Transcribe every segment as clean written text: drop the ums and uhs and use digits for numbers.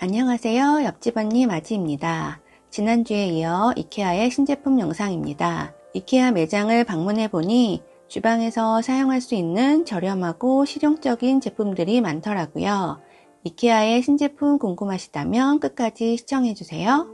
안녕하세요. 옆집 언니 마지입니다. 지난주에 이어 이케아의 신제품 영상입니다. 이케아 매장을 방문해 보니 주방에서 사용할 수 있는 저렴하고 실용적인 제품들이 많더라고요. 이케아의 신제품 궁금하시다면 끝까지 시청해 주세요.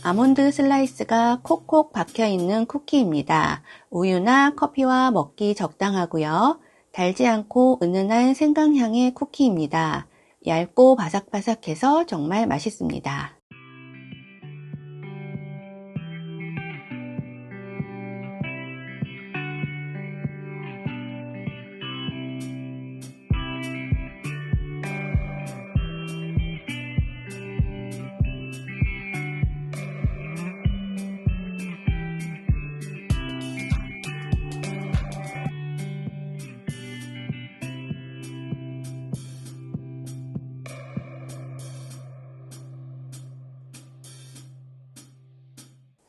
아몬드 슬라이스가 콕콕 박혀있는 쿠키입니다. 우유나 커피와 먹기 적당하고요. 달지 않고 은은한 생강향의 쿠키입니다. 얇고 바삭바삭해서 정말 맛있습니다.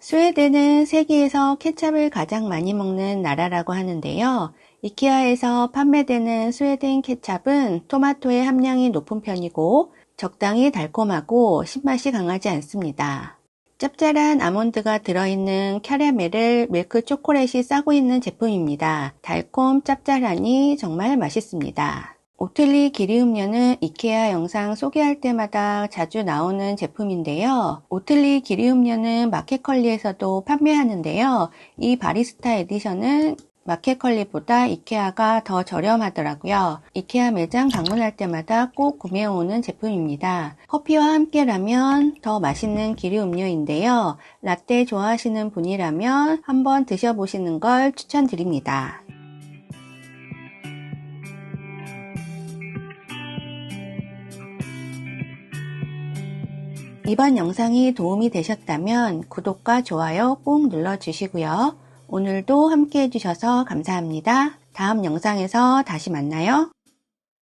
스웨덴은 세계에서 케찹을 가장 많이 먹는 나라라고 하는데요. 이케아에서 판매되는 스웨덴 케찹은 토마토의 함량이 높은 편이고 적당히 달콤하고 신맛이 강하지 않습니다. 짭짤한 아몬드가 들어있는 캐러멜을 밀크 초콜릿이 싸고 있는 제품입니다. 달콤 짭짤하니 정말 맛있습니다. 오틀리 기리음료는 이케아 영상 소개할 때마다 자주 나오는 제품인데요. 오틀리 기리음료는 마켓컬리에서도 판매하는데요. 이 바리스타 에디션은 마켓컬리보다 이케아가 더 저렴하더라고요. 이케아 매장 방문할 때마다 꼭 구매해오는 제품입니다. 커피와 함께라면 더 맛있는 기리음료인데요. 라떼 좋아하시는 분이라면 한번 드셔보시는 걸 추천드립니다. 이번 영상이 도움이 되셨다면 구독과 좋아요 꼭 눌러주시고요. 오늘도 함께 해주셔서 감사합니다. 다음 영상에서 다시 만나요.